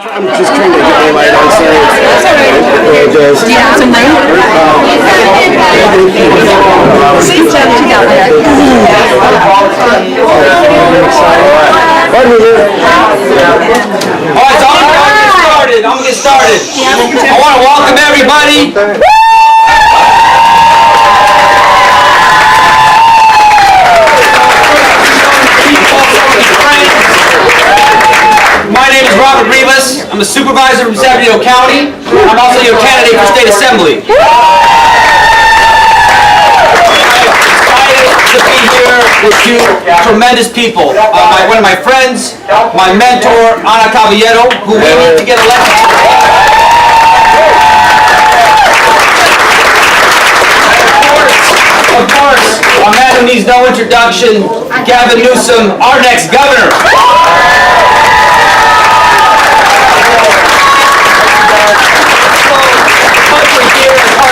I'm just trying to get my light on, sorry. Do you have some room? Sit down together. Alright, so I'm gonna get started. I want to welcome everybody. My name is Robert Rivas. I'm the supervisor from San Diego County. I'm also your candidate for state assembly. To be here with two tremendous people. One of my friends, my mentor, Caballero, who we need to get elected. Of course, a man who needs no introduction, Gavin Newsom, our next governor.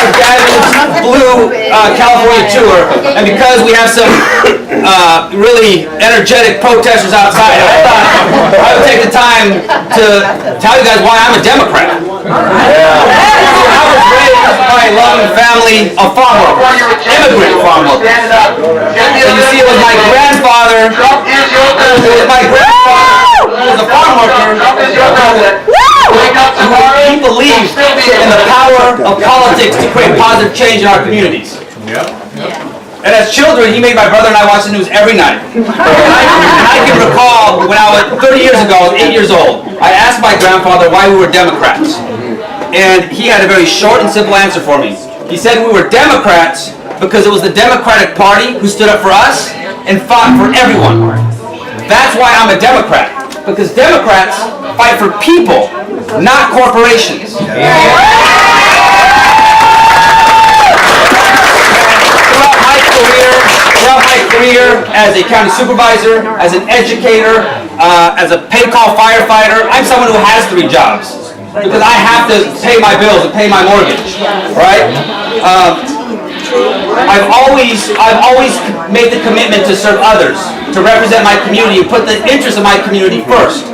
Gavin's Blue California tour, and because we have some really energetic protesters outside, I thought I would take the time to tell you guys why I'm a Democrat. I was raised by a loving family of farm workers, immigrant farm workers. And you see, it was my grandfather, who was a farm worker. He believed in the power of politics to create positive change in our communities. And as children, he made my brother and I watch the news every night. And I can recall when I was 30 years ago, I was 8 years old. I asked my grandfather why we were Democrats. And he had a very short and simple answer for me. He said we were Democrats because it was the Democratic Party who stood up for us and fought for everyone. That's why I'm a Democrat. Because Democrats fight for people, not corporations. Throughout my career as a county supervisor, as an educator, as a pay-call firefighter, I'm someone who has 3 jobs because I have to pay my bills and pay my mortgage, right? I've always made the commitment to serve others, to represent my community, and put the interests of my community first.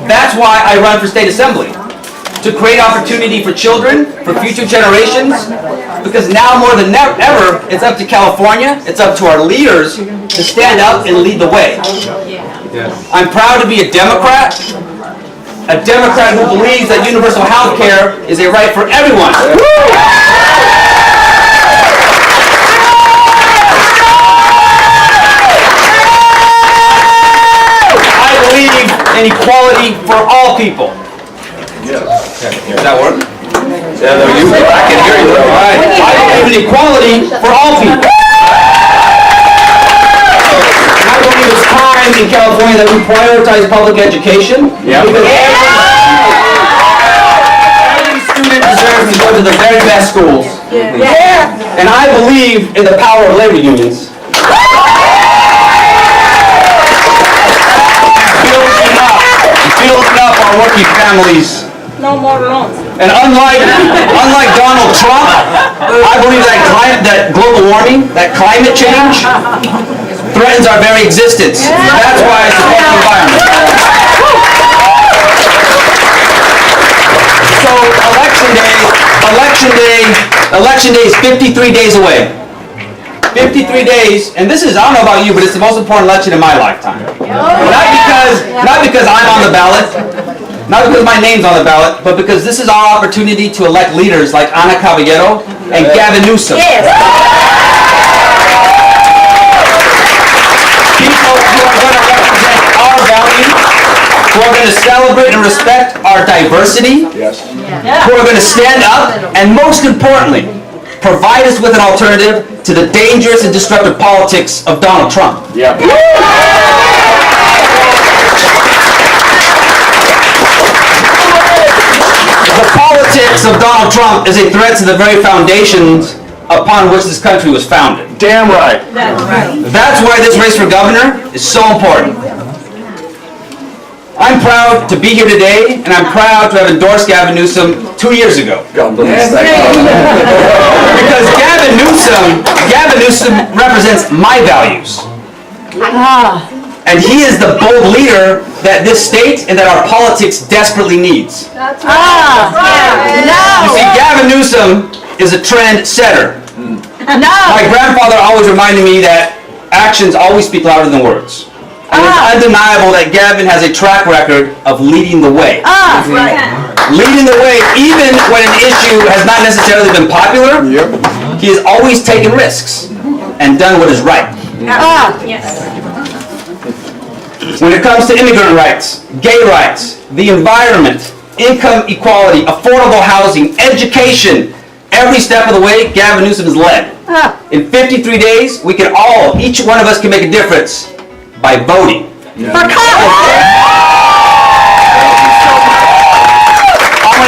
That's why I run for state assembly, to create opportunity for children, for future generations, because now more than ever, it's up to California, it's up to our leaders to stand up and lead the way. I'm proud to be a Democrat who believes that universal health care is a right for everyone. I believe in equality for all people. Does that work? Yeah, no, I can hear you. All right. I believe in equality for all people. I believe it's time in California that we prioritize public education. Because every student deserves to go to the very best schools. And I believe in the power of labor unions. Building up our working families. No more loans. And unlike Donald Trump, I believe that global warming, that climate change, threatens our very existence. That's why I support the environment. So election day is 53 days away. 53 days, and this is, I don't know about you, but it's the most important election in my lifetime. Not because I'm on the ballot, not because my name's on the ballot, but because this is our opportunity to elect leaders like Caballero and Gavin Newsom. People who are going to represent our values, who are going to celebrate and respect our diversity, who are going to stand up, and most importantly, provide us with an alternative to the dangerous and destructive politics of Donald Trump. The politics of Donald Trump is a threat to the very foundations upon which this country was founded. Damn right. That's right. That's why this race for governor is so important. I'm proud to be here today, and I'm proud to have endorsed Gavin Newsom 2 years ago. God bless. Because Gavin Newsom represents my values. And he is the bold leader that this state and that our politics desperately needs. You see, Gavin Newsom is a trend setter. My grandfather always reminded me that actions always speak louder than words. And it's undeniable that Gavin has a track record of leading the way. Leading the way even when an issue has not necessarily been popular. He has always taken risks and done what is right. When it comes to immigrant rights, gay rights, the environment, income equality, affordable housing, education, every step of the way, Gavin Newsom has led. In 53 days, we can all, each one of us can make a difference by voting. I'm going to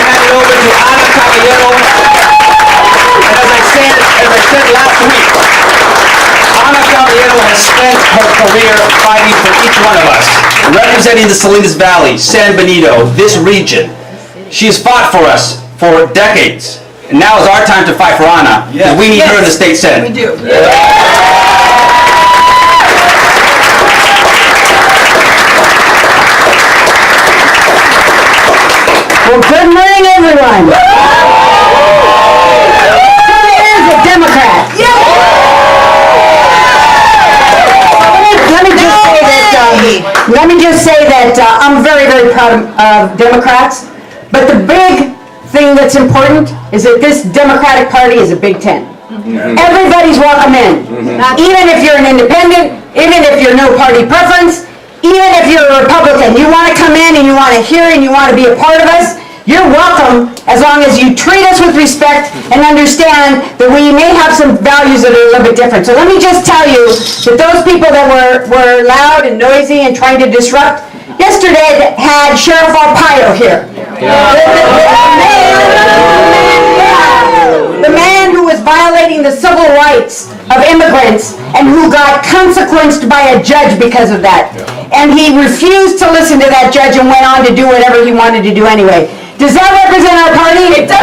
hand it over to Caballero. And as I said last week, Caballero has spent her career fighting for each one of us, representing the Salinas Valley, San Benito, this region. She has fought for us for decades. And now is our time to fight for Ana, because we need her in the state Senate. We do. Well, good morning, everyone. Who is a Democrat? Let me just say that I'm very, very proud of Democrats. But the big thing that's important is that this Democratic Party is a Big Ten. Everybody's welcome in. Even if you're an independent, even if you're no party preference, even if you're a Republican, you want to come in and you want to hear and you want to be a part of us, you're welcome as long as you treat us with respect and understand that we may have some values that are a little bit different. So let me just tell you that those people that were loud and noisy and trying to disrupt, yesterday had Sheriff Arpaio here. The man who was violating the civil rights of immigrants and who got consequenced by a judge because of that. And he refused to listen to that judge and went on to do whatever he wanted to do anyway. Does that represent our party? It does.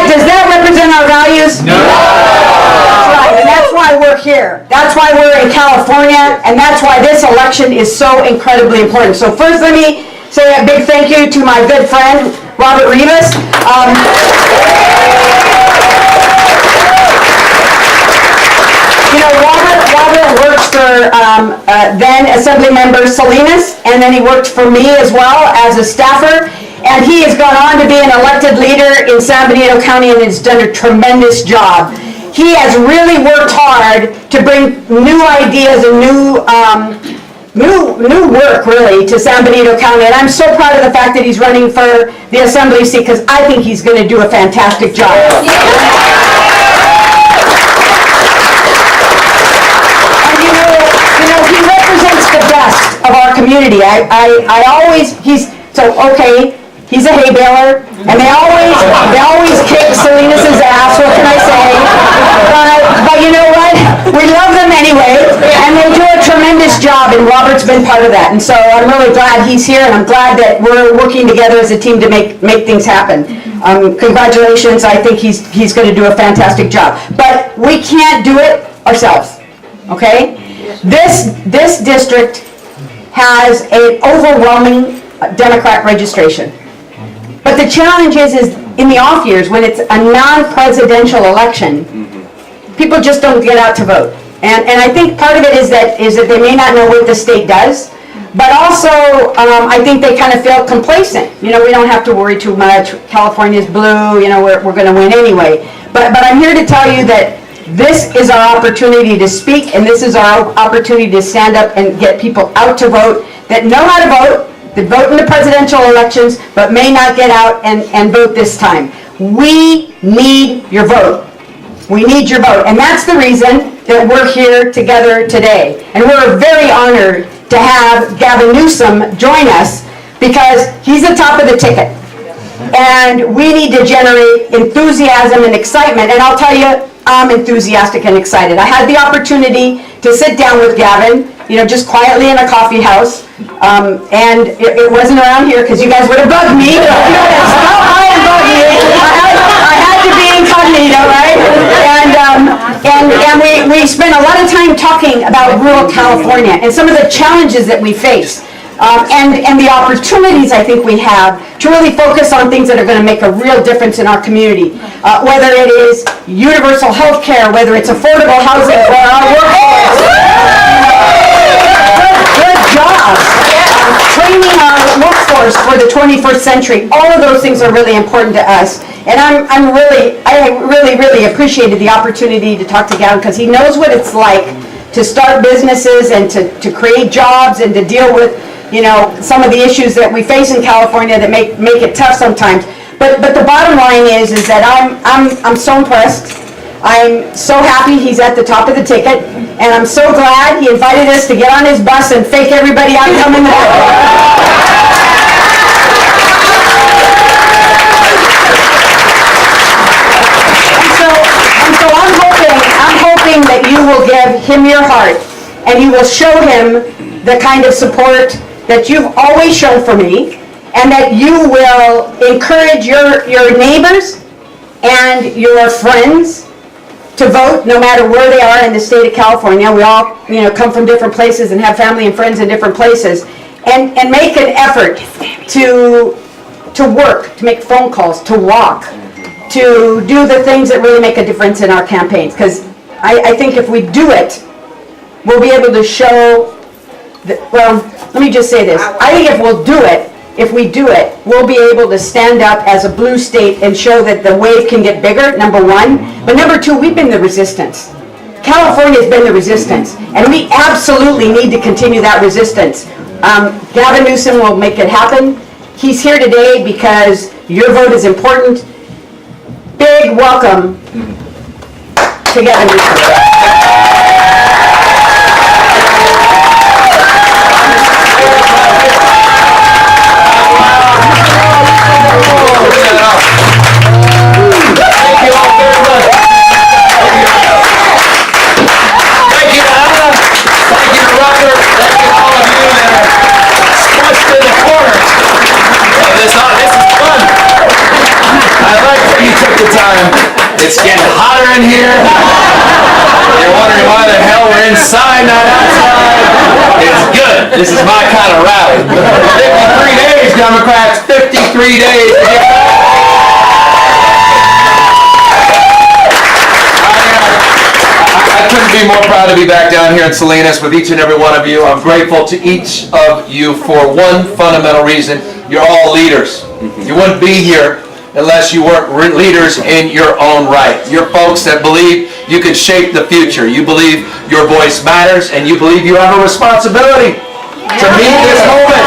Does that represent our values? No. That's right, and that's why we're here. That's why we're in California, and that's why this election is so incredibly important. So first, let me say a big thank you to my good friend, Robert Rivas. Robert worked for then Assembly member Salinas, and then he worked for me as well as a staffer. And he has gone on to be an elected leader in San Benito County and has done a tremendous job. He has really worked hard to bring new ideas and new work really to San Benito County. And I'm so proud of the fact that he's running for the Assembly seat because I think he's going to do a fantastic job. He represents the best of our community. He's a hay baler, and they always kick Salinas' ass, what can I say? But you know what? We love them anyway, and they do a tremendous job, and Robert's been part of that. And so I'm really glad he's here, and I'm glad that we're working together as a team to make things happen. Congratulations, I think he's going to do a fantastic job. But we can't do it ourselves, okay? This district has an overwhelming Democrat registration. But the challenge is in the off years, when it's a non-presidential election, people just don't get out to vote. And I think part of it is that they may not know what the state does, but also I think they kind of feel complacent. We don't have to worry too much. California's blue, we're going to win anyway. But I'm here to tell you that this is our opportunity to speak, and this is our opportunity to stand up and get people out to vote that know how to vote, that vote in the presidential elections, but may not get out and vote this time. We need your vote. We need your vote. And that's the reason that we're here together today. And we're very honored to have Gavin Newsom join us because he's the top of the ticket. And we need to generate enthusiasm and excitement. And I'll tell you, I'm enthusiastic and excited. I had the opportunity to sit down with Gavin, just quietly in a coffee house. And it wasn't around here because you guys would have bugged me. I had to be incognito, right? And we spent a lot of time talking about rural California and some of the challenges that we face. And the opportunities I think we have to really focus on things that are going to make a real difference in our community. Whether it is universal health care, whether it's affordable housing for our workforce, good jobs, training our workforce for the 21st century. All of those things are really important to us. And I really appreciated the opportunity to talk to Gavin because he knows what it's like to start businesses and to create jobs and to deal with, you know, some of the issues that we face in California that make it tough sometimes. But the bottom line is that I'm so impressed. I'm so happy he's at the top of the ticket, and I'm so glad he invited us to get on his bus and fake everybody out coming there. And so I'm hoping that you will give him your heart, and you will show him the kind of support that you've always shown for me, and that you will encourage your neighbors and your friends to vote no matter where they are in the state of California. We all, you know, come from different places and have family and friends in different places, and make an effort to work, to make phone calls, to walk, to do the things that really make a difference in our campaigns. Because I think if we do it, we'll be able to show that, well, let me just say this. I think if we do it, we'll be able to stand up as a blue state and show that the wave can get bigger, number one. But number two, we've been the resistance. California's been the resistance, and we absolutely need to continue that resistance. Gavin Newsom will make it happen. He's here today because your vote is important. Big welcome to Gavin Newsom. It's getting hotter in here. You're wondering why the hell we're inside, not outside. It's good. This is my kind of rally. 53 days, Democrats. 53 days to get back. I couldn't be more proud to be back down here in Salinas with each and every one of you. I'm grateful to each of you for one fundamental reason. You're all leaders. You wouldn't be here unless you weren't leaders in your own right. You're folks that believe you can shape the future. You believe your voice matters, and you believe you have a responsibility to meet this moment,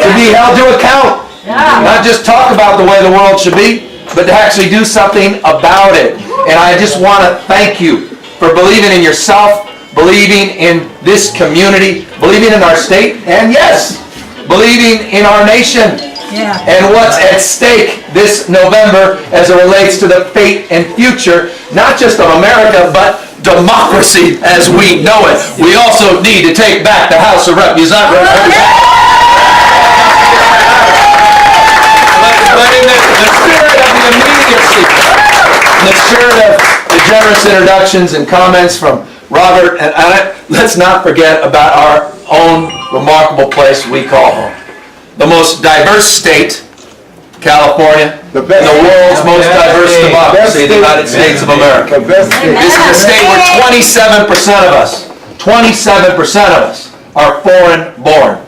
to be held to account. Not just talk about the way the world should be, but to actually do something about it. And I just want to thank you for believing in yourself, believing in this community, believing in our state, and yes, believing in our nation. And what's at stake this November as it relates to the fate and future, not just of America, but democracy as we know it. We also need to take back the House of Representatives. But in the spirit of the immediacy, in the spirit of the generous introductions and comments from Robert and Annette, let's not forget about our own remarkable place we call home. The most diverse state, California, and the world's most diverse democracy, the United States of America. This is a state where 27% of us are foreign born.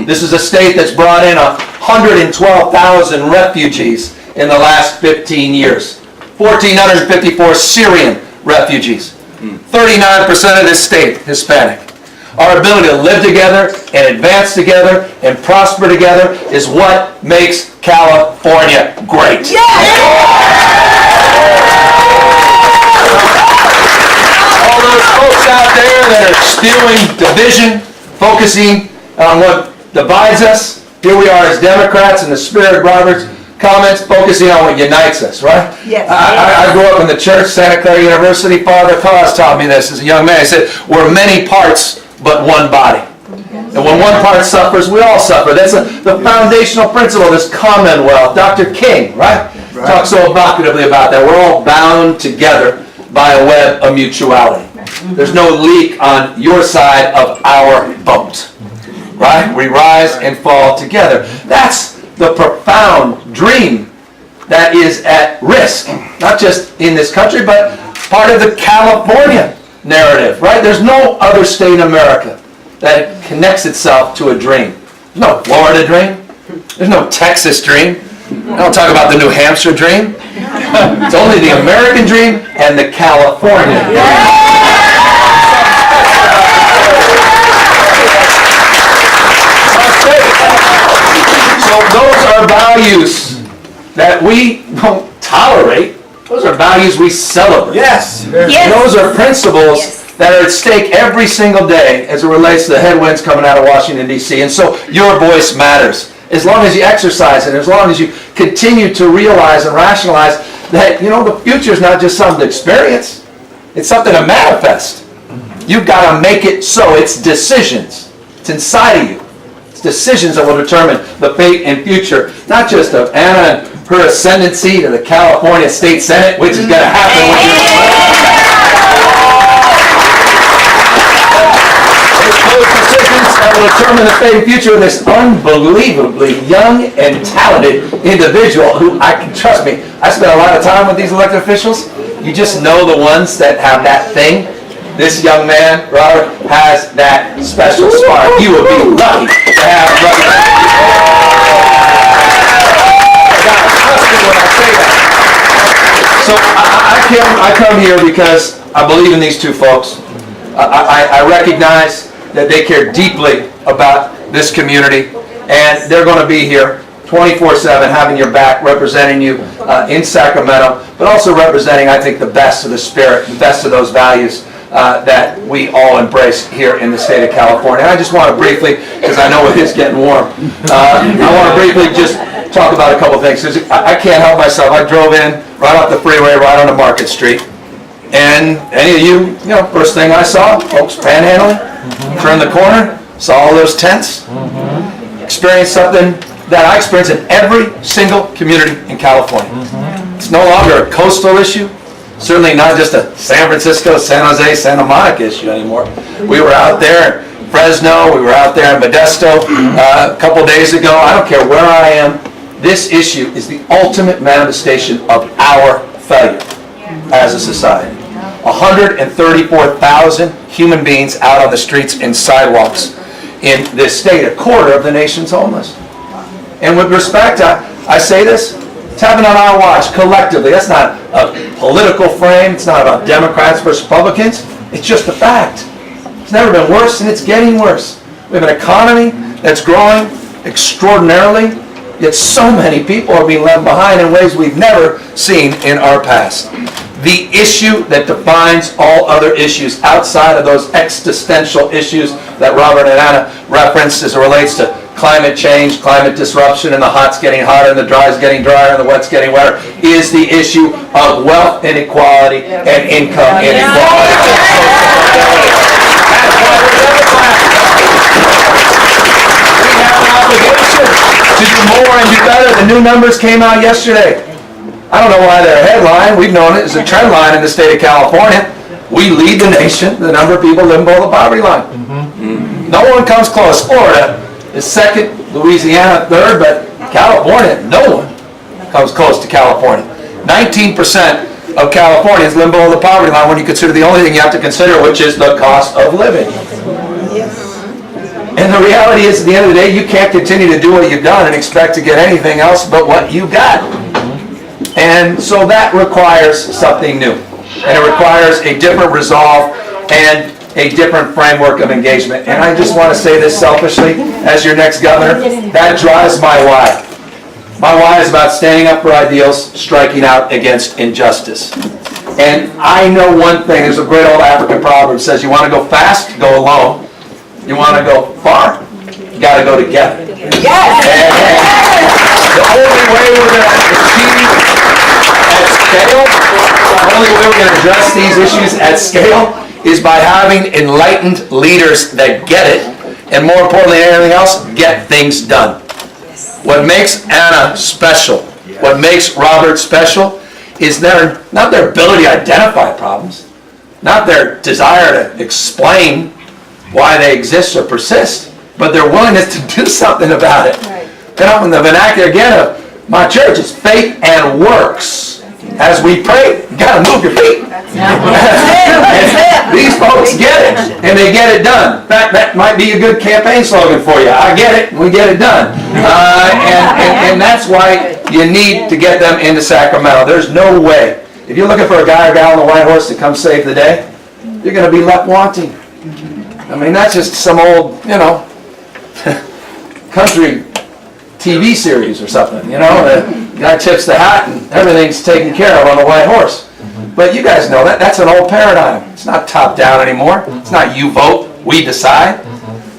This is a state that's brought in 112,000 refugees in the last 15 years. 1,454 Syrian refugees. 39% of this state, Hispanic. Our ability to live together and advance together and prosper together is what makes California great. All those folks out there that are spewing division, focusing on what divides us, here we are as Democrats in the spirit of Robert's comments, focusing on what unites us, right? Yes. I grew up in the church, Santa Clara University. Father Cause taught me this as a young man. He said, we're many parts, but one body. And when one part suffers, we all suffer. That's the foundational principle of this commonwealth. Dr. King, right? Talks so evocatively about that. We're all bound together by a web of mutuality. There's no leak on your side of our boat, right? We rise and fall together. That's the profound dream that is at risk, not just in this country, but part of the California narrative, right? There's no other state in America that connects itself to a dream. There's no Florida dream. There's no Texas dream. I don't talk about the New Hampshire dream. It's only the American dream and the California dream. So those are values that we don't tolerate. Those are values we celebrate. Yes. Those are principles that are at stake every single day as it relates to the headwinds coming out of Washington, D.C. And so your voice matters. As long as you exercise it, as long as you continue to realize and rationalize that, the future is not just something to experience. It's something to manifest. You've got to make it so. It's decisions. It's inside of you. It's decisions that will determine the fate and future, not just of Anna and her ascendancy to the California State Senate, which is going to happen when those decisions that will determine the fate and future of this unbelievably young and talented individual who, trust me, I spent a lot of time with these elected officials. You just know the ones that have that thing. This young man, Robert, has that special spark. You will be lucky to have Robert. So I come here because I believe in these two folks. I recognize that they care deeply about this community, and they're going to be here 24/7, having your back, representing you in Sacramento, but also representing, I think, the best of the spirit, the best of those values that we all embrace here in the state of California. And I just want to briefly, because I know it is getting warm, I want to briefly just talk about a couple things. I can't help myself. I drove in right off the freeway, right onto Market Street. And any of you, first thing I saw, folks panhandling, turned the corner, saw all those tents, experienced something that I experience in every single community in California. It's no longer a coastal issue. Certainly not just a San Francisco, San Jose, Santa Monica issue anymore. We were out there in Fresno, we were out there in Modesto a couple days ago. I don't care where I am. This issue is the ultimate manifestation of our failure as a society. 134,000 human beings out on the streets and sidewalks in this state, a quarter of the nation's homeless. And with respect, I say this, it's happened on our watch, collectively. That's not a political frame. It's not about Democrats versus Republicans. It's just a fact. It's never been worse, and it's getting worse. We have an economy that's growing extraordinarily, yet so many people are being left behind in ways we've never seen in our past. The issue that defines all other issues outside of those existential issues that Robert and Anna referenced as it relates to climate change, climate disruption, and the hot's getting hotter, and the dry's getting drier, and the wet's getting wetter, is the issue of wealth inequality and income inequality. We have an obligation to do more and do better. The new numbers came out yesterday. I don't know why they're a headline. We've known it as a trend line in the state of California. We lead the nation, the number of people living below the poverty line. No one comes close. Florida is second, Louisiana third, but California, no one comes close to California. 19% of Californians live below the poverty line when you consider the only thing you have to consider, which is the cost of living. And the reality is, at the end of the day, you can't continue to do what you've done and expect to get anything else but what you got. And so that requires something new. And it requires a different resolve and a different framework of engagement. And I just want to say this selfishly, as your next governor, that drives my why. My why is about standing up for ideals, striking out against injustice. And I know one thing, there's a great old African proverb that says, you want to go fast, go alone. You want to go far, you got to go together. Yes. And the only way we're going to achieve at scale, the only way we're going to address these issues at scale is by having enlightened leaders that get it, and more importantly than anything else, get things done. What makes Anna special, what makes Robert special, is not their ability to identify problems, not their desire to explain why they exist or persist, but their willingness to do something about it. You know, in the vernacular again of my church is faith and works. As we pray, you got to move your feet. These folks get it, and they get it done. In fact, that might be a good campaign slogan for you. I get it, we get it done. And that's why you need to get them into Sacramento. There's no way. If you're looking for a guy or gal on the white horse to come save the day, you're going to be left wanting. I mean, that's just some old, you know, country TV series or something, you know, the guy tips the hat and everything's taken care of on the white horse. But you guys know that. That's an old paradigm. It's not top down anymore. It's not you vote, we decide.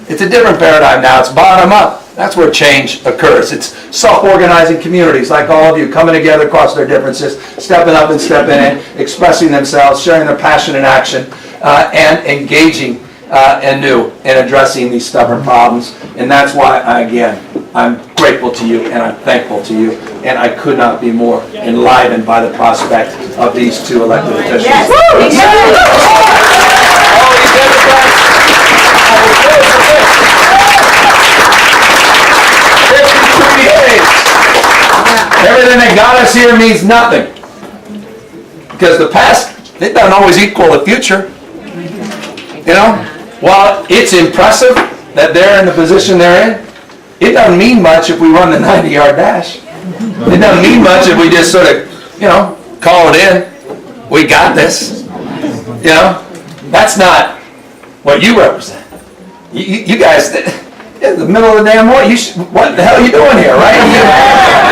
It's a different paradigm now. It's bottom up. That's where change occurs. It's self-organizing communities like all of you coming together across their differences, stepping up and stepping in, expressing themselves, sharing their passion and action, and engaging anew in addressing these stubborn problems. And that's why, I'm grateful to you and I'm thankful to you. And I could not be more enlivened by the prospect of these two elected officials. Yes. Everything that got us here means nothing. Because the past, it doesn't always equal the future. You know, while it's impressive that they're in the position they're in, it doesn't mean much if we run the 90-yard dash. It doesn't mean much if we just sort of, you know, call it in. We got this. You know, that's not what you represent. You guys, in the middle of the damn war, what the hell are you doing here, right?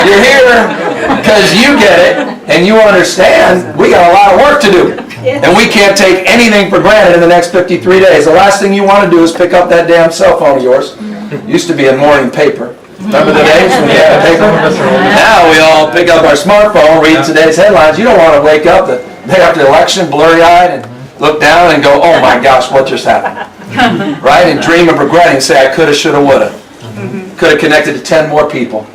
You're here because you get it and you understand we got a lot of work to do. And we can't take anything for granted in the next 53 days. The last thing you want to do is pick up that damn cell phone of yours. Used to be a morning paper. Remember the days when you had a paper? Now we all pick up our smartphone, read today's headlines. You don't want to wake up the day after the election blurry-eyed and look down and go, oh my gosh, what just happened? Right? And dream of regretting, say I coulda, shoulda, woulda. Could have connected to 10 more people.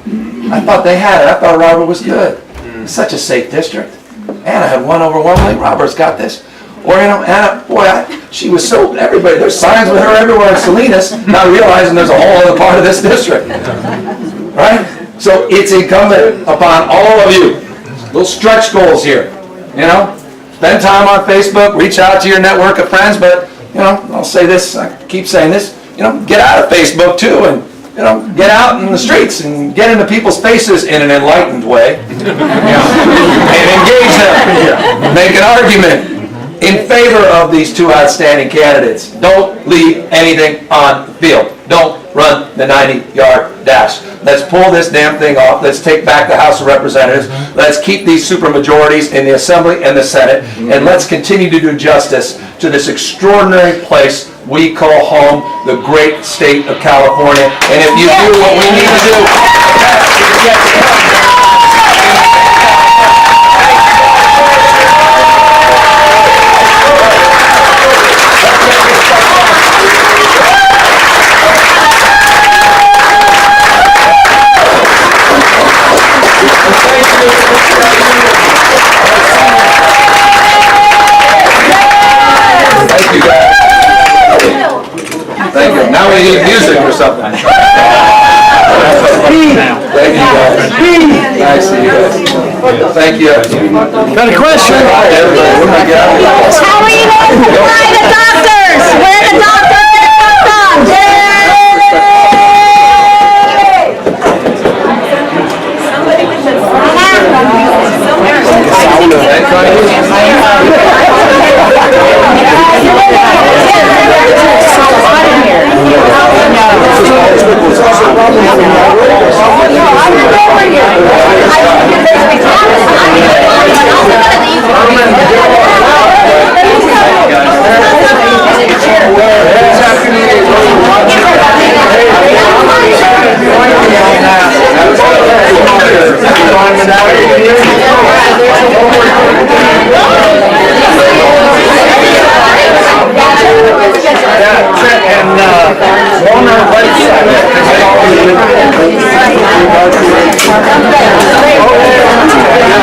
I thought they had it. I thought Robert was good. It's such a safe district. Anna had won overwhelmingly. Robert's got this. Or, you know, Anna, boy, she was so, everybody, there's signs with her everywhere in Salinas, not realizing there's a whole other part of this district. Right? So it's incumbent upon all of you. Little stretch goals here. You know, spend time on Facebook, reach out to your network of friends, but, you know, I'll say this, I keep saying this, you know, get out of Facebook too, and, you know, get out in the streets and get into people's faces in an enlightened way, you know, and engage them, make an argument in favor of these two outstanding candidates. Don't leave anything on the field. Don't run the 90-yard dash. Let's pull this damn thing off. Let's take back the House of Representatives. Let's keep these supermajorities in the Assembly and the Senate. And let's continue to do justice to this extraordinary place we call home, the great state of California. And if you do what we need to do, now we need music or something. Thank you guys. Nice to see you guys. Thank you. Got a question? Hi, everybody. How are you going to find the doctors? Where the doctors come from? And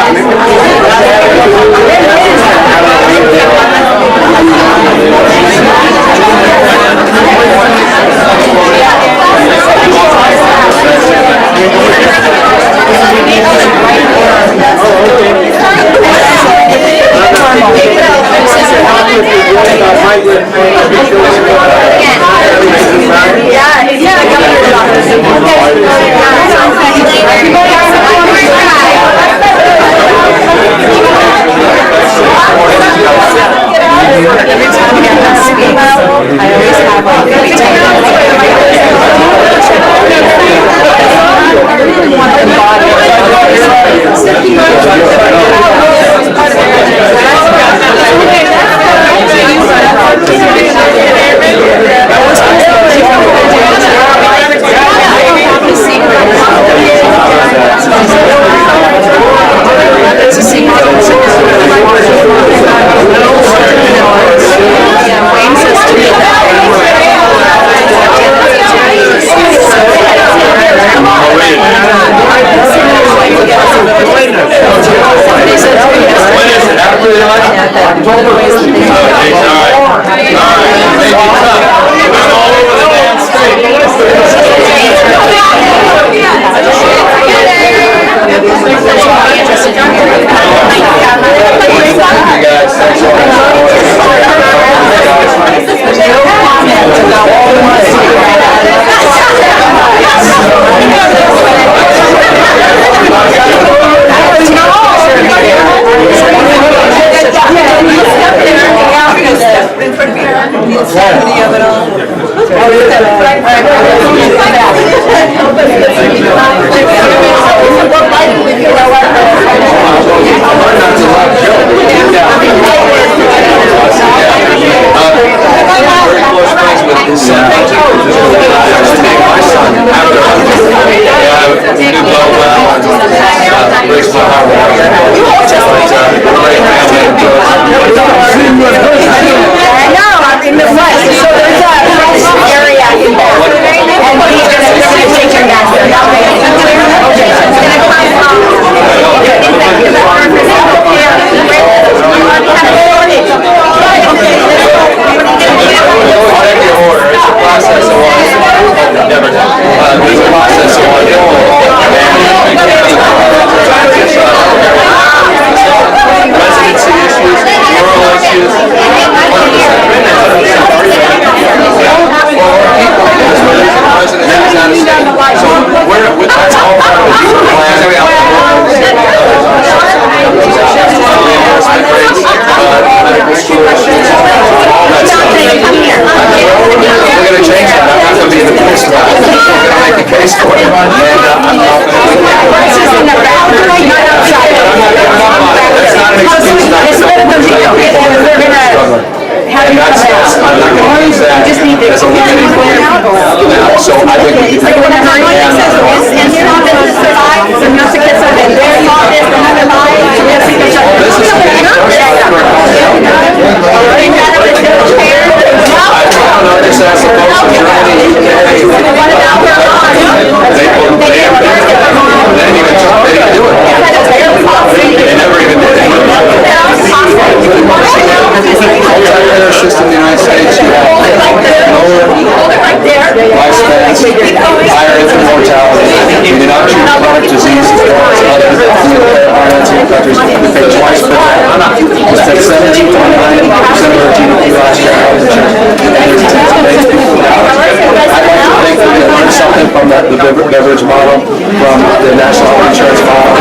beverage model from the National Insurance Model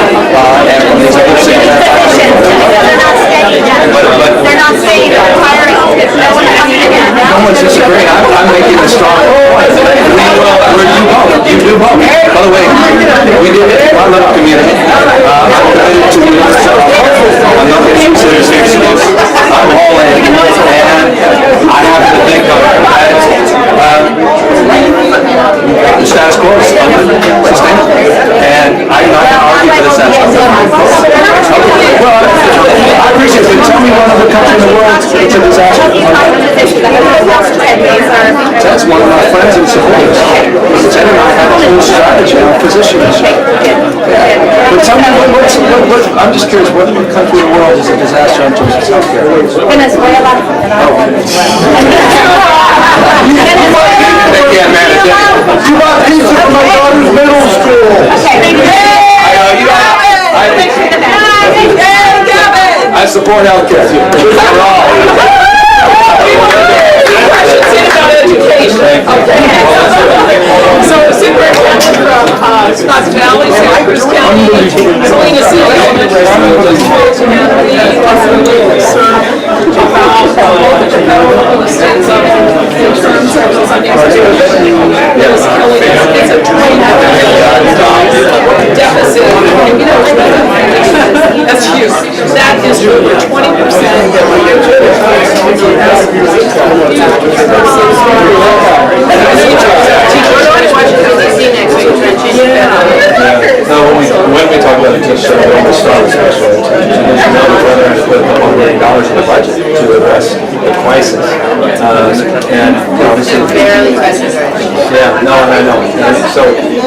and from these other cities. No one's disagreeing. I'm making a strong point. You do both. By the way, we did it in our little community. I'm committed to you. I'm not going to consider serious. I'm all in. And I have to think of the status quo is unsustainable. And I'm not going to argue for the status quo. Well, I appreciate it. Tell me one other country in the world it's a disaster. That's one of my friends and supporters. Ted and I have a whole strategy on positions. But tell me what's I'm just curious, what country in the world is a disaster in terms of healthcare? Venezuela. They can't manage it. You bought pizza for my daughter's middle school. I support healthcare. For all. I should say about education. Okay. So superintendent from Scotts Valley, Cypress County, Salinas City Elementary School District, and we are concerned about both the federal and state government in terms of those unexpected it's killing us. It's a $20 billion deficit. You know, that's huge. That is true. When we talk about the teacher, we always start with special ed teachers. Because you know that we're going to put $1 million in the budget to address the crisis. And obviously, barely present. yeah, no, and I know. And so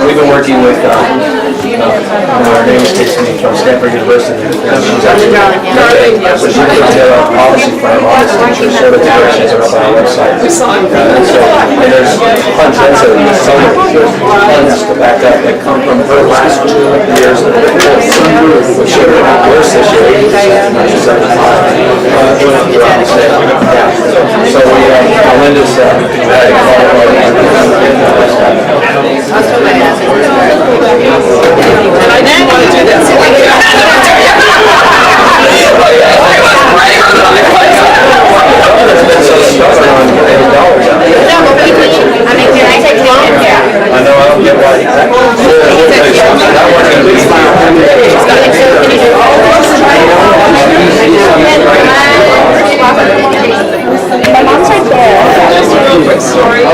we've been working with, our name escapes me, from Stanford University. And she's actually, so she put together a policy for our office teachers, so the directions are up on our website. And there's funds, that's funds to back up that come from her last 2 years of the course, which should have been worse this year, 80%, not 75. So we, Linda's, And I didn't want to do that. So can I take long? I know, I don't get why exactly. That one's going to be My mom's right there. Just a real quick story. A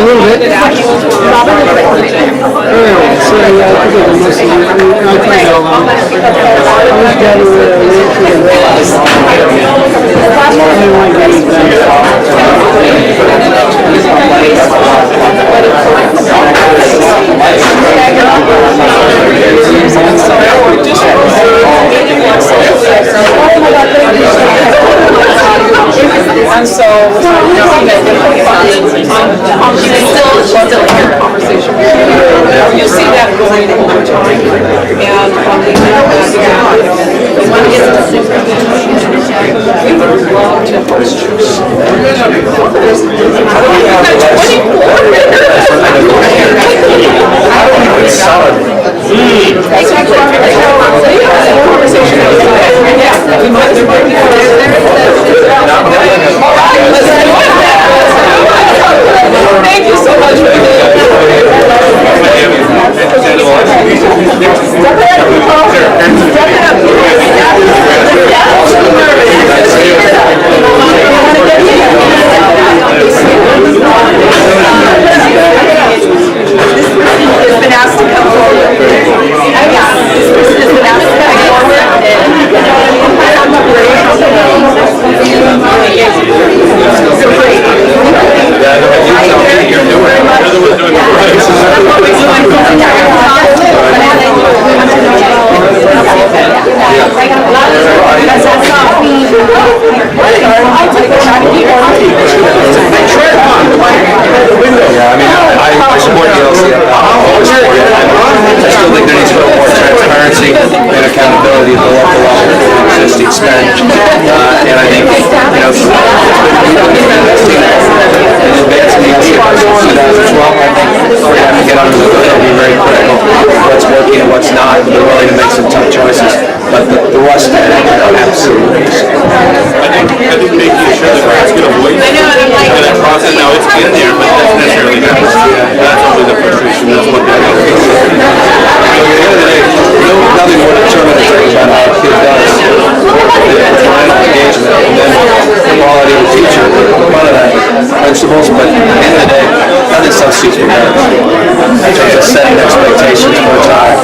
little bit. And so, she's still in your conversation. You see that going over time, and we want to get to the we would love to host you. Thank you so much for It's been asked to come forward. It's been asked to come I support the LCF. I still think there needs to be more transparency and accountability at the local level for existing spend. And I think, advancing the LCF as well, I think we're going to have to get under the hood and be very critical of what's working and what's not. We're willing to make some tough choices, but the rest of it, absolutely. I think making sure that grants get a voice in that process, now it's in there, but that's necessarily happens. That's only the frustration, that's what that is. At the end of the day, nothing more determinative about how a kid does than parental engagement and then the quality of the teacher. One of the principles, but at the end of the day, nothing substitutes for parents in terms of setting expectations for a child.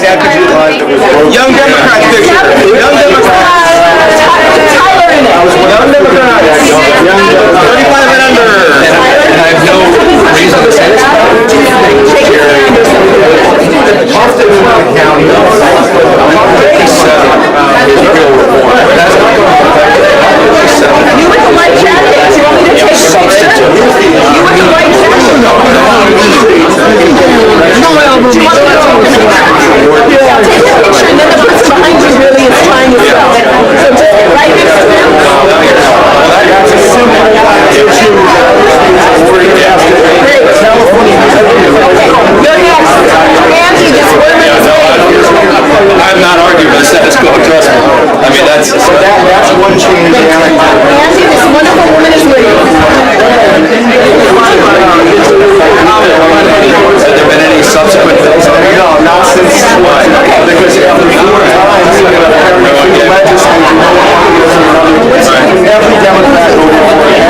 dad could utilize it was Young Democrats picture. Young Democrats. Tyler in it. Young Democrats. 35 and under. And I have no reason to say this. Often in the county, 57 is real reform. That's not going to affect it. You with the white jacket, do you want me to take a picture? You with the white jacket? No. Do you want me to take a picture? I'll take a picture, and then the person behind you really is trying to sell. So just right next to him. That's a simple issue. Great. You're next. Andy, just 1 minute. I'm not arguing with the status quo, trust me. I mean, that's one change. Andy, this wonderful woman is with you. Have there been any subsequent bills? No, not since. Why? Because every 4 times, the legislature, every Democrat voted for it.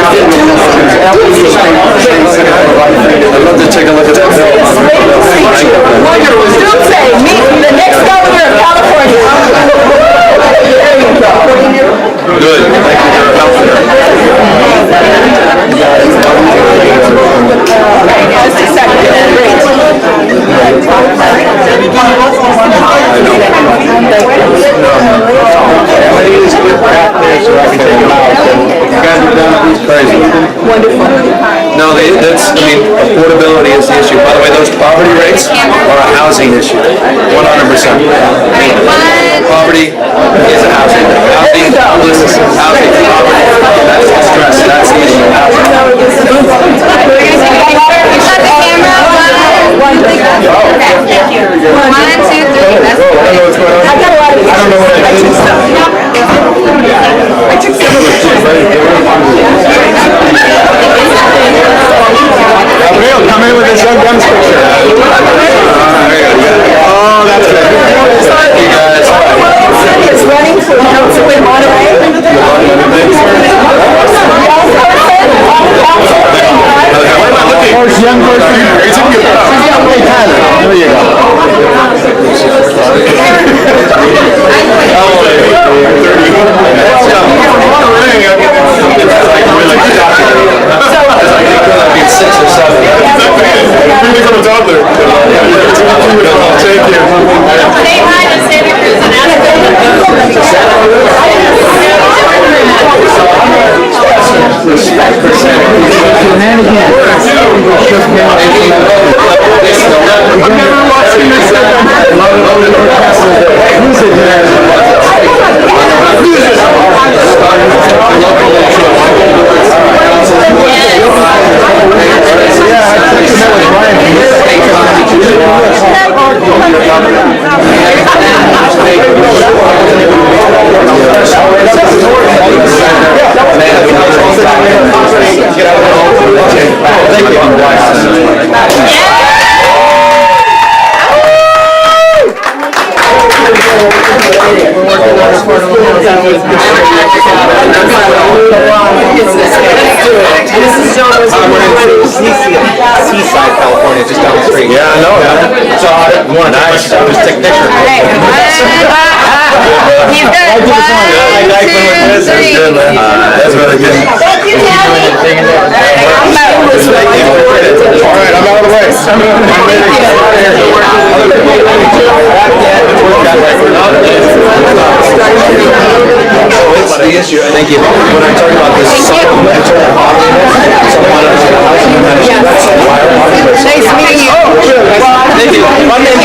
Every newspaper thinks that I'd love to take a look at that bill. Don't say, meet the next governor of California. There you go. Good. Thank you for your help there. Okay, just a second. Great. Crazy. Wonderful. No, that's, I mean, affordability is the issue. By the way, those poverty rates are a housing issue, 100%. Poverty is a housing. Housing, housing, poverty. That's the stress, that's the issue. Come in with this young Dems picture. Oh, that's good. You guys. Is running for council in Monterey. First young person. It's in your There you go. Six or seven. Really from a toddler. Thank you. Say hi to Santa Cruz and I've never watched him miss Seaside, California, just down the street. Yeah, I know. So I want to just take a picture. he's good. 1, 2, 3. That's really good. Thank you, Tammy. All right, I'm out of the way. It's the issue, I think, when I talk about this supplemental poverty, that's why I want to. Nice meeting you. Thank you. Monday,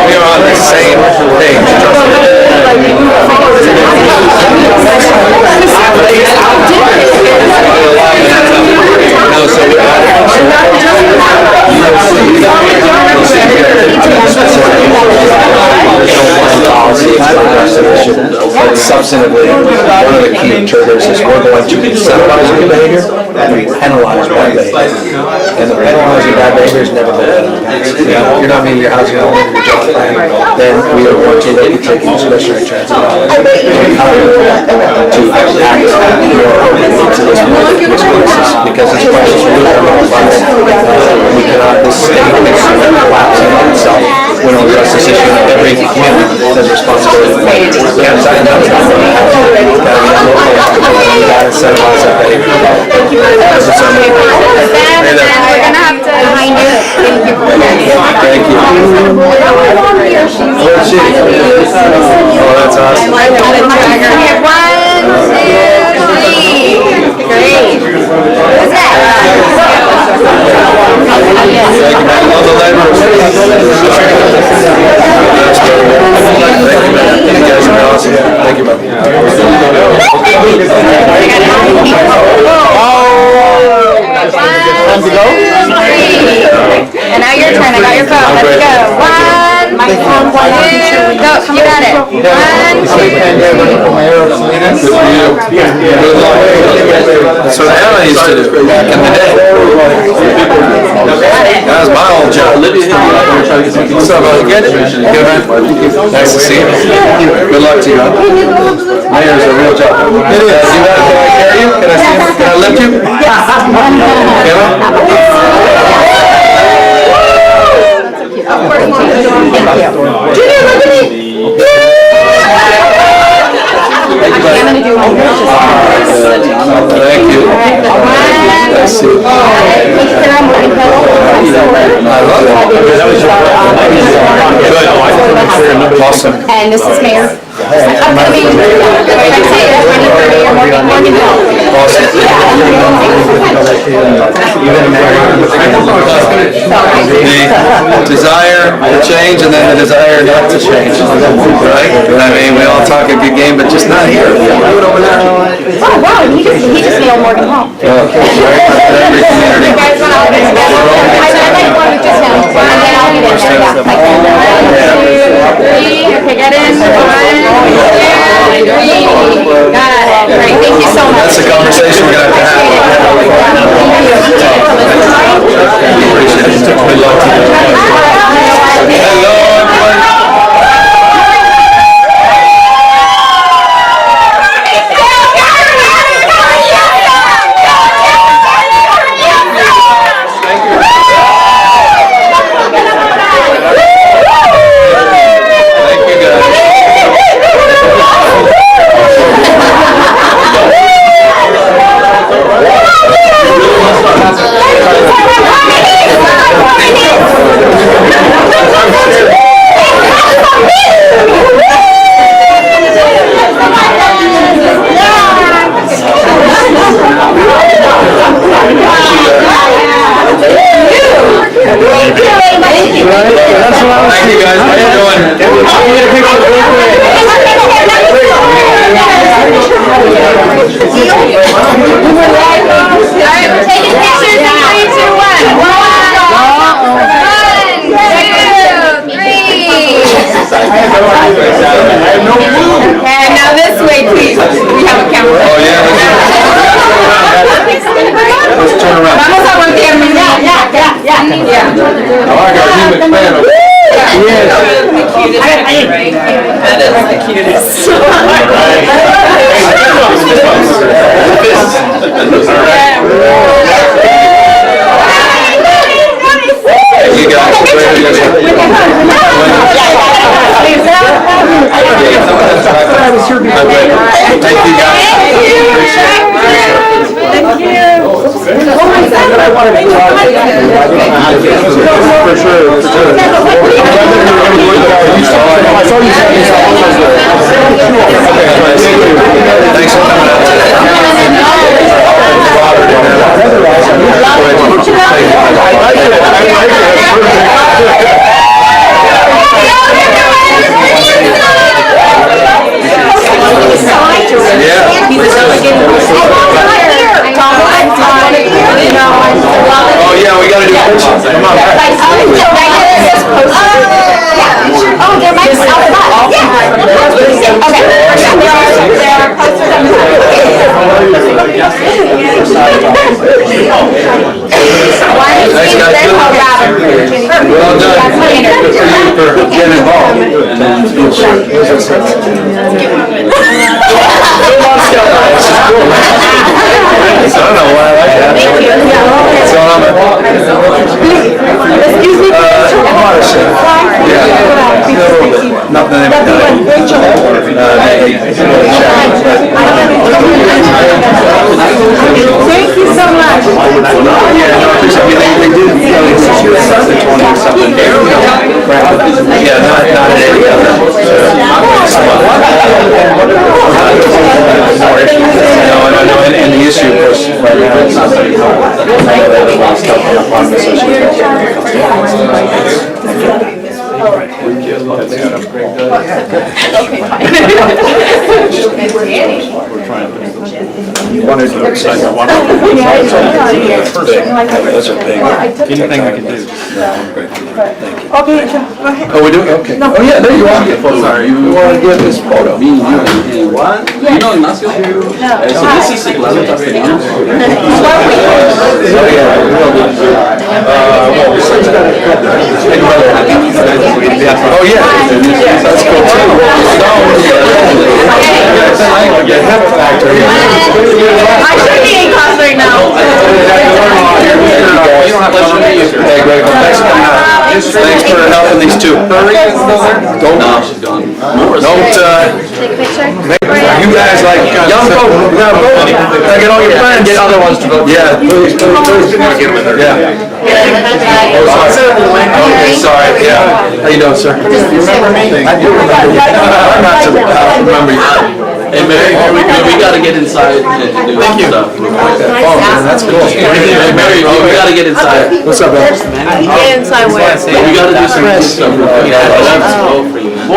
We are on the same page. Substantively, one of the key triggers is we're going to incentivize good behavior and penalize bad behavior. And the penalizing bad behavior is never good. If you're not meeting your housing element of your job plan, then we are going to look at taking discretionary transit dollars to act more into this crisis, because this crisis really is we cannot, this state is collapsing on itself. We don't address this issue in every community. There's responsibility. We can't decide that. We gotta incentivize that behavior. We're gonna have to behind you. Thank you. Where's she? Oh, that's awesome. 1, 2, 3. Great. Who's that? Thank you, man. Love the laborers. Thank you, man. You guys are awesome. Thank you, man. Time to go? 3. And now your turn. I got your phone. Let's go. 1, 2, go. You got it. 1, 2. That's what Anna used to do back in the day. That was my old job. What's up, buddy? Good? Good, man? Nice to see you. Good luck to you, huh? Mayor's a real job. It is. Can I carry you? Can I see you? Can I lift you? Can I? Junior, look at me! I'm gonna do my hair. Thank you. I see. I love it. Good. Awesome. And this is Mayor. Upcoming, The desire to change and then the desire not to change, right? I mean, we all talk a good game, but just not here. Do it over there. Oh, wow, he just nailed Morgan Hall. Every community. You guys want to I like one with just him, and then I'll get in there, yeah, like that. 1, 2, 3, okay, get in, 1, 2, 3, got it, great, thank you so much. That's the conversation we're going to have. Appreciate it. Good luck to you. Hello, everyone. Thank you guys, how you doing? Alright, we're taking pictures in 3, 2, 1. 1, 2, 3. And now this way, please. We have a camera. Oh, yeah. Let's turn around. Vamos a voltear, yeah. Oh, I got a human fan over there. That is the cutest. Thank you guys. Thank you guys. Thank you. For sure. Thanks for coming out Oh yeah, we gotta do pictures. Come on. Oh, there might be get involved. I don't know why I like that. So I'm Excuse me. nothing. Thank you so much. Yeah, not any of them. And the issue, of course, right now is You wanted to decide one. That's a big. Anything I can do. Okay, go ahead. Oh, we do? Okay. Oh, yeah, there you are. Sorry, you want to give this photo? Me and you and one? You know, Ignacio? So this is Ignacio. Oh, yeah. That's cool too. I should be in class right now. Hey, Greg, thanks for helping these two. Don't, Take a picture. you guys like, young folk, now go, get all your friends. Get other ones to vote. Yeah, please. Yeah. Okay, sorry, yeah. How you doing, sir? I do remember you. I'm not to remember you. Hey, Mary, we gotta get inside and do stuff. Oh, man, that's cool. Hey, Mary, we gotta get inside. What's up, man? Get inside where? We gotta do some stuff. I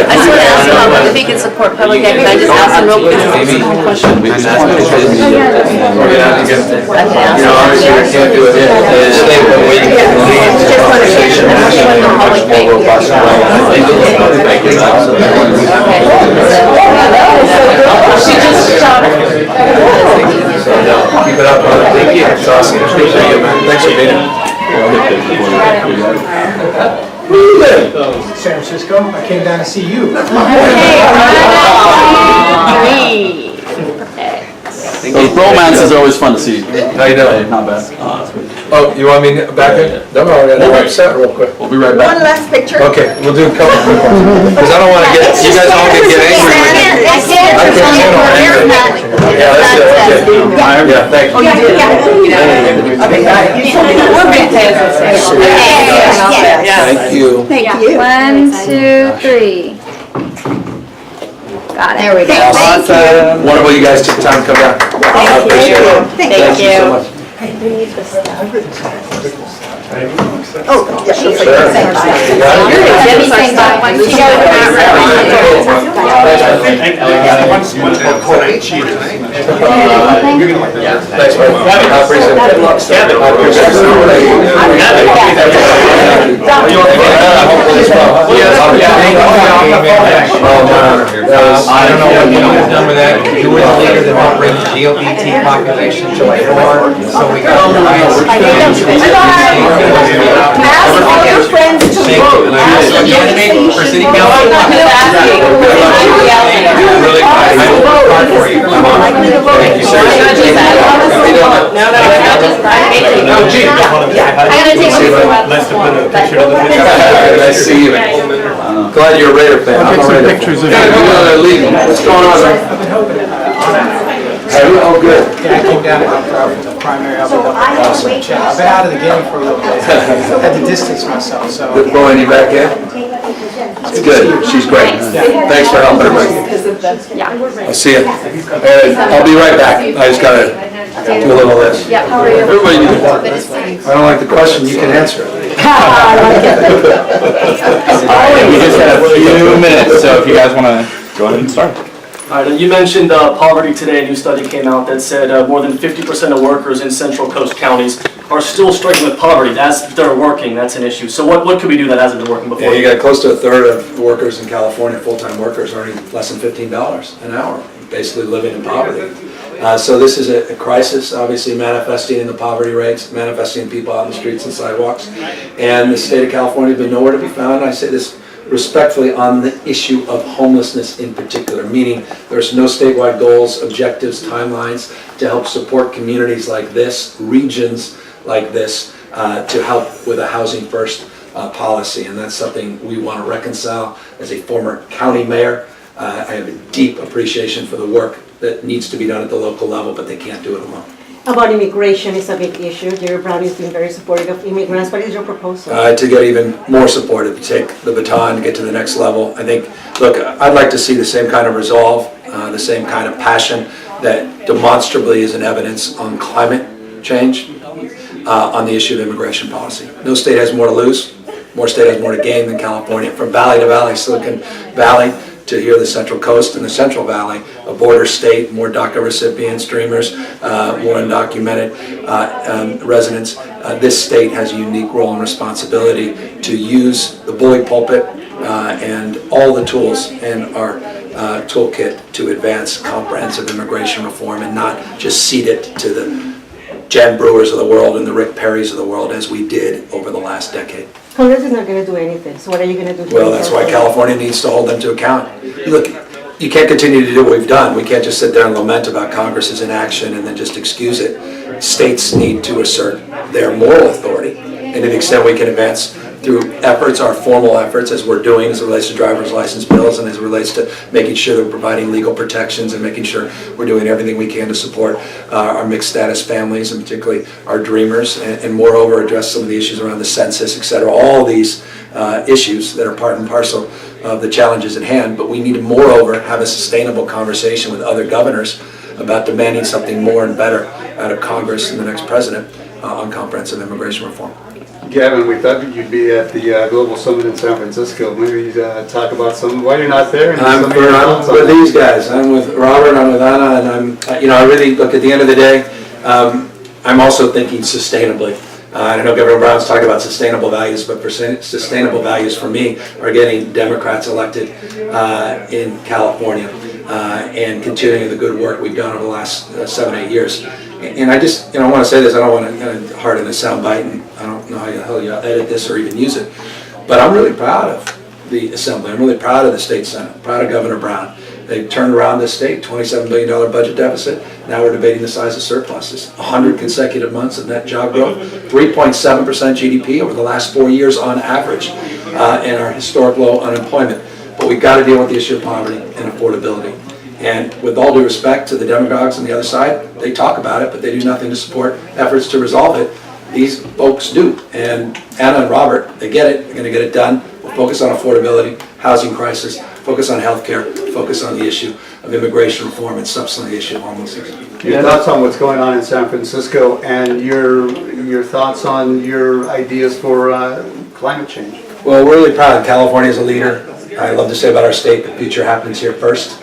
just want to ask him if he can support public ed, because I just asked him real quick. I can ask him. Can't do it. Stay waiting for the lead conversation. She just shot her. Keep it up, brother. Thank you. It's awesome. Appreciate you, man. Thanks for being here. San Francisco, I came down to see you. Those romances are always fun to see. How you doing? Not bad. Oh, you want me back in? No, we're gonna set real quick. We'll be right back. last picture. Okay, we'll do a couple quick ones. Because I don't want to get, you guys all can get angry with me. Yeah, that's it. Okay. Yeah, thank you. Thank you. Thank you. 1, 2, 3. Got it. There we go. Awesome. Wonderful, you guys took time to come down. I appreciate it. Thank you. so much. Oh, yeah, sure. Debbie saying that one. She got it right. Thanks, man. I appreciate it. I appreciate I don't know what you have done with that. You were the leader that helped bring the LGBT population to like 4, so we got Ask all your friends to vote. for city council. really I will vote hard for you. Thank you, sir. I gotta take a picture. Nice to put a picture of the Nice to see you. Glad you're a Raider fan. I'm a Raider. pictures of What's going on, man? Oh, good. Yeah, I came down to help out with the primary. I've been out of the game for a little bit. Had to distance myself, so. Good pulling you back in. It's good. She's great. Thanks for helping her. I'll see you. And I'll be right back. I just gotta do a little of this. Yeah, how are you? Everybody needs I don't like the question, you can answer it. We just had a few minutes, so if you guys want to go ahead and start. All right, you mentioned poverty today. A new study came out that said more than 50% of workers in Central Coast counties are still struggling with poverty. That's they're working. That's an issue. So what could we do that hasn't been working before? Yeah, you got close to a third of workers in California, full-time workers, earning less than $15 an hour, basically living in poverty. So this is a crisis, obviously manifesting in the poverty rates, manifesting in people out in the streets and sidewalks. And the state of California has been nowhere to be found. I say this respectfully on the issue of homelessness in particular, meaning there's no statewide goals, objectives, timelines to help support communities like this, regions like this, to help with a housing first policy. And that's something we want to reconcile. As a former county mayor, I have a deep appreciation for the work that needs to be done at the local level, but they can't do it alone. About immigration is a big issue. Jerry Brown has been very supportive of immigrants. What is your proposal? To get even more supportive, to take the baton, to get to the next level. I think, look, I'd like to see the same kind of resolve, the same kind of passion that demonstrably is in evidence on climate change, on the issue of immigration policy. No state has more to lose. More state has more to gain than California. From valley to valley, Silicon Valley, to here the Central Coast and the Central Valley, a border state, more DACA recipients, dreamers, more undocumented residents. This state has a unique role and responsibility to use the bully pulpit and all the tools in our toolkit to advance comprehensive immigration reform and not just cede it to the Jan Brewers of the world and the Rick Perrys of the world as we did over the last decade. Congress is not going to do anything, so what are you going to do? Well, that's why California needs to hold them to account. Look, you can't continue to do what we've done. We can't just sit there and lament about Congress's inaction and then just excuse it. States need to assert their moral authority, and to the extent we can advance through efforts, our formal efforts, as we're doing as it relates to driver's license bills and as it relates to making sure that we're providing legal protections and making sure we're doing everything we can to support our mixed status families and particularly our dreamers, and moreover address some of the issues around the census, et cetera. All these issues that are part and parcel of the challenges at hand, but we need to moreover have a sustainable conversation with other governors about demanding something more and better out of Congress and the next president on comprehensive immigration reform. Gavin, we thought that you'd be at the Global Summit in San Francisco. Maybe you'd talk about why you're not there. And I'm with these guys. I'm with Robert, I'm with Anna, and I really look at the end of the day, I'm also thinking sustainably. I know Governor Brown's talking about sustainable values, but sustainable values for me are getting Democrats elected in California and continuing the good work we've done over the last 7-8 years. And I just, I want to say this, I don't want to harden a sound bite, and I don't know how the hell you edit this or even use it, but I'm really proud of the Assembly. I'm really proud of the State Senate, proud of Governor Brown. They turned around this state, $27 billion budget deficit. Now we're debating the size of surpluses. 100 consecutive months of net job growth, 3.7% GDP over the last 4 years on average, and our historic low unemployment. But we've got to deal with the issue of poverty and affordability. And with all due respect to the demagogues on the other side, they talk about it, but they do nothing to support efforts to resolve it. These folks do. And Anna and Robert, they get it. They're going to get it done. We'll focus on affordability, housing crisis, focus on healthcare, focus on the issue of immigration reform, and subsequently the issue of homelessness. Your thoughts on what's going on in San Francisco and your thoughts on your ideas for climate change? Well, we're really proud. California is a leader. I love to say about our state, the future happens here first.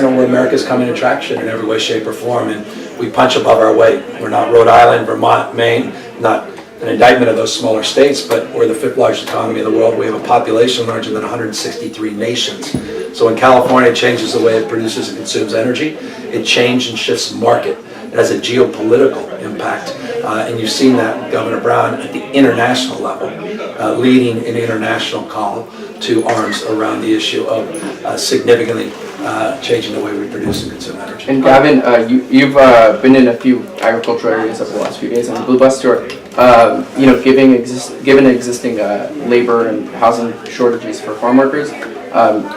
Where America's coming attraction in every way, shape, or form, and we punch above our weight. We're not Rhode Island, Vermont, Maine, not an indictment of those smaller states, but we're the 5th largest economy in the world. We have a population larger than 163 nations. So when California changes the way it produces and consumes energy, it changes and shifts the market. It has a geopolitical impact, and you've seen that Governor Brown at the international level, leading an international call to arms around the issue of significantly changing the way we produce and consume energy. And Gavin, you've been in a few agricultural areas over the last few days on the Blue Bus Tour. Given existing labor and housing shortages for farm workers,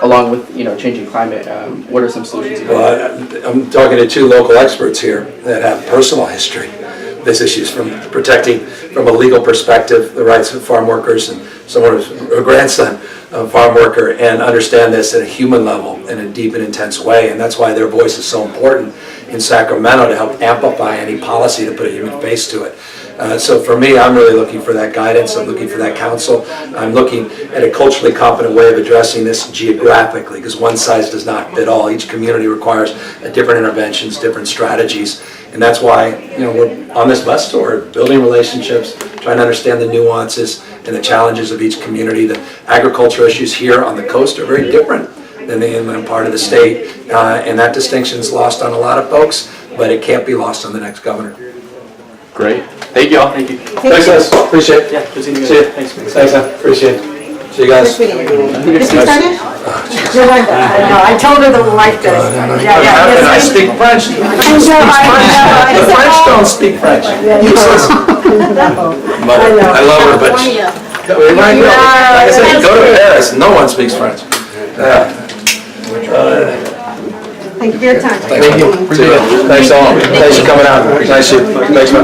along with changing climate, what are some solutions? Well, I'm talking to 2 local experts here that have personal history. This issues from protecting, from a legal perspective, the rights of farm workers, and someone who's a grandson of a farm worker, and understand this at a human level in a deep and intense way. And that's why their voice is so important in Sacramento to help amplify any policy to put a human face to it. So for me, I'm really looking for that guidance. I'm looking for that counsel. I'm looking at a culturally competent way of addressing this geographically, because one size does not fit all. Each community requires different interventions, different strategies. And that's why we're on this bus tour, building relationships, trying to understand the nuances and the challenges of each community. The agricultural issues here on the coast are very different than the inland part of the state. And that distinction's lost on a lot of folks, but it can't be lost on the next governor. Great. Thank you all. Thank you. Thanks, guys. Appreciate it. Yeah, good seeing you See you. guys. Thanks. Thanks, man. Appreciate it. See you guys. Did you Spanish? Your wife, I know, I told her the wife does. Yeah, yeah. And I speak French. The French don't speak French. But I love her, but like I said, go to Paris, no one speaks French. Thank you for your time. Thank you. See you. Thanks all. Thanks for coming out. Nice to, thanks, man.